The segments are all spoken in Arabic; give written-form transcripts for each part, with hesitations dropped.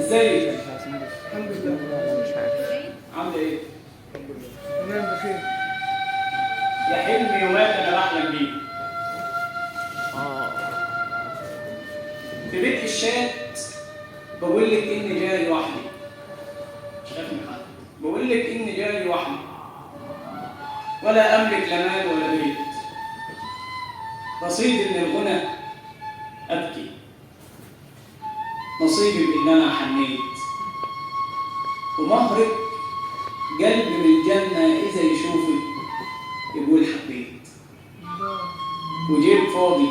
ازيك؟ الحمد لله. مش عارف. عامله ايه؟ الحمد لله تمام بخير. يا حلمي يومات انا بحلم بيه. في بيت الشات بقول لك اني جاي لوحدي. مش خايف من حد. بقول لك اني جاي لوحدي. ولا املك لا مال ولا بيت. رصيدي من الغنى ابكي. نصيبي من ان انا حنيت. ومهرك قلبي من الجنة إذا يشوفك يقول حبيت. وجيب فاضي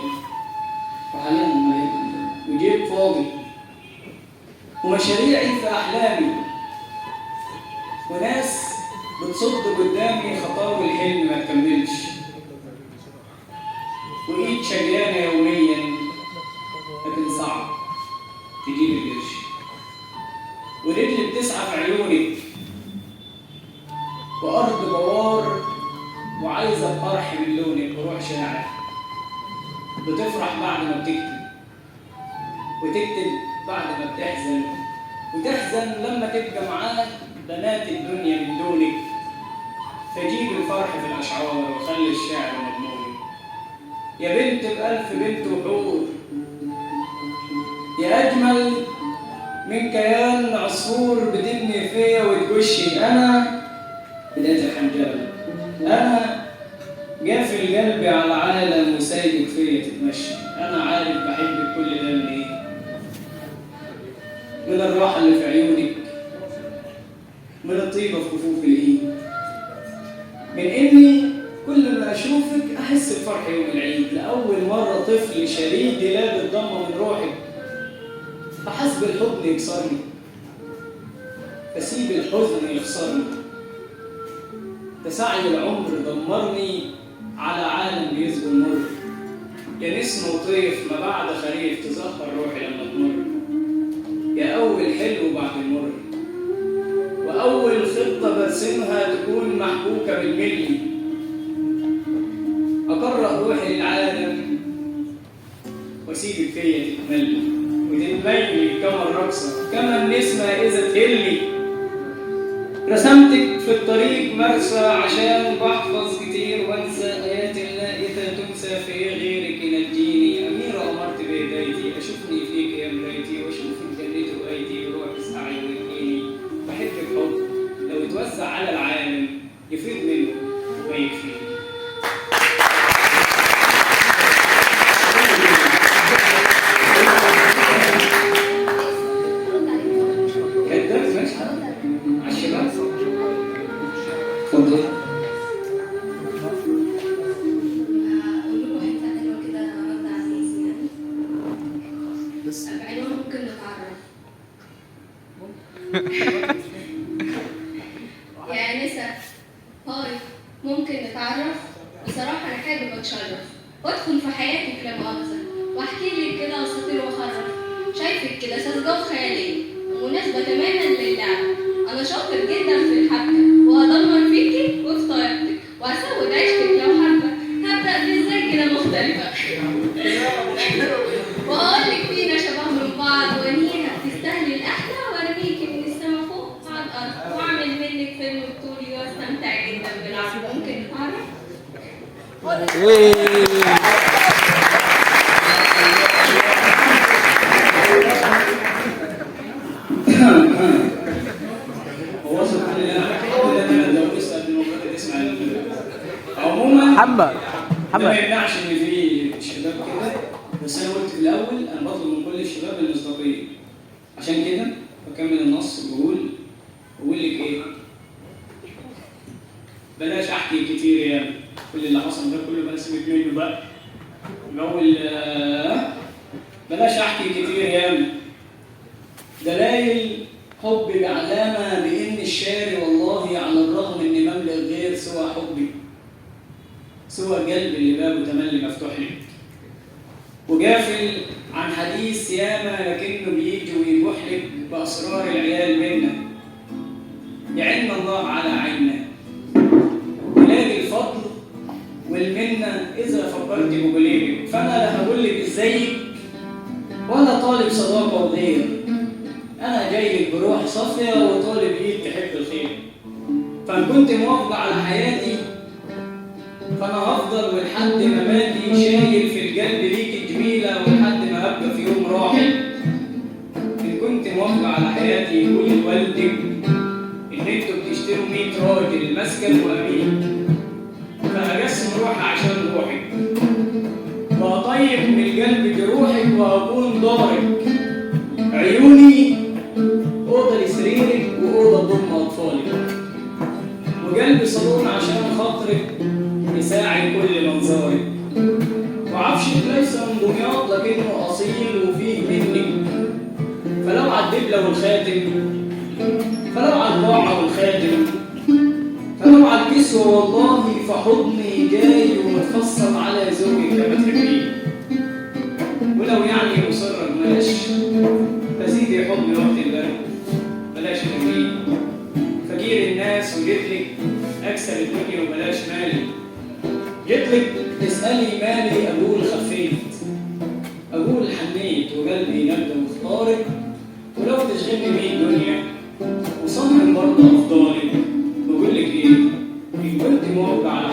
وحاليا وجيب فاضي ومشاريعي في أحلامي وناس بتصد قدامي خطاوي الحلم ما تكملش وإيد شجانة يوميا لكن صعب تجيب القرش ورجلي بتسعى في عيونك وأرض بوار وعايزة فرح من لونك وروح شاعر بتفرح بعد ما بتكتب وتكتب بعد ما بتحزن وتحزن لما تبقى معاك بنات الدنيا من دونك فجيب الفرح في الأشعار وخلي الشعر مضمون يا بنت بألف بنت وحور يا أجمل من كيان عصفور بتبني فيا وتكشي أنا بداية الحنجرة أنا قافل قلبي على عالم وسايبك فيا تتمشي أنا عارف بحبك كل ده من إيه من الراحة اللي في عيونك من الطيبة في كفوف الإيد من إني كل ما أشوفك أحس بفرح يوم العيد لأول مرة طفل شريد يلاقي الضمة من روحك فحسب الحضن يكسرني فسيب الحزن يخسرني تسعي العمر دمرني على عالم بيسبق المر يا نسمة وطيف ما بعد خريف تزهر روحي لما تمر يا أول حلو بعد المر وأول خطة برسمها تكون محبوكة بالملي أقرأ روحي للعالم وأسيبك فيا تتملي وتتميلي كما الرقصة كما النسمة إذا تهلي رسمتك في الطريق مرسى عشان بحفظ كتير وانسى آيات الله إذا تنسى في غيرك نجيني أميرة أمرت بهدايتي أشوفني فيك يا مرايتي وأشوفك جنيت وأيدي وروح تسعي وتجيني بحبك حب لو يتوزع على العالم يفيض منه ويكفيني يا نسا هاي ممكن نتعرف؟ بصراحة أنا حابب أتشرف وأدخل في حياتك لا مؤاخذة وأحكي لك كده أساطير وأخرف شايفك كده ساذجة وخيالية ومناسبة تماما للعبة أنا شاطر جدا في الحبكة وهدمر فيكي وفي طريقتك وهسود عيشتك لو حابة هبدأ بإزاي كده مختلفة وأقول لك فينا شباب من بعض ونيها تستاهلي الأحلى وأرميكي من السما فوق على الأرض وأعمل منك فيلم بطولي وأستمتع جدا بالعرض ممكن نتعرف؟ هو سبحان الله أنا لو تسأل المفروض تسمع عموما محمد ده ما يمنعش إن في شباب كده بس أنا قلت في الأول أنا بطلب من كل الشباب المصداقية عشان كده بكمل النص وبقول لك إيه بلاش أحكي كتير يا كل اللي حصل ده كله بقى سيبك منه بقى بقول بلاش أحكي كتير يا دلائل حبي علامة بإن الشاري والله على الرغم إني مملئ غير سوى حبي سوى قلبي اللي بابه تملي مفتوح لي وجافل عن حديث ياما لكنه بيجي ويبوح لك بأسرار العيال منا يعن الله على عيننا ولاقي الفضل والمنة إذا فكرت بقليبك فأنا لا هقول لك إزيك ولا طالب صداقة وغير أنا جاي لك بروح صافية وطالب إيد تحب الخير، فإن كنت موافقة على حياتي فأنا هفضل ولحد مماتي شايل في القلب ليك جميلة ولحد ما هبقى في يوم راحل. إن كنت موافقة على حياتي قول لوالدك إن أنتوا بتشتروا 100 راجل مسكن وأمين، فهقسم روحي عشان روحك وأطيب من القلب جروحك وأكون ضارك. عيوني أوضة لسريرك وأوضة تضم أطفالك، وقلبي صالون عشان خاطرك يساعد كل منظرك. وعفشك ليس من دمياط لكنه أصيل وفيه منك، فلو على الدبلة والخاتم، فلو على القاعة والخاتم، فلو على الكسوة والله فحضني جاي ومتفصل على زوجك لما تحبيه. ولو يعني مصرة بلاش فزيدي حضني وقت البرد، بلاش تمرين فقير الناس وجيتلك أكسب الدنيا وبلاش مالي. جيتلك تسألي مالي أقول خفيت، أقول حنيت وقلبي نبدأ مختارك. ولو تشغلني بيه الدنيا وصمم برضه أفضالك، بقول لك إيه إن كنت موافقة على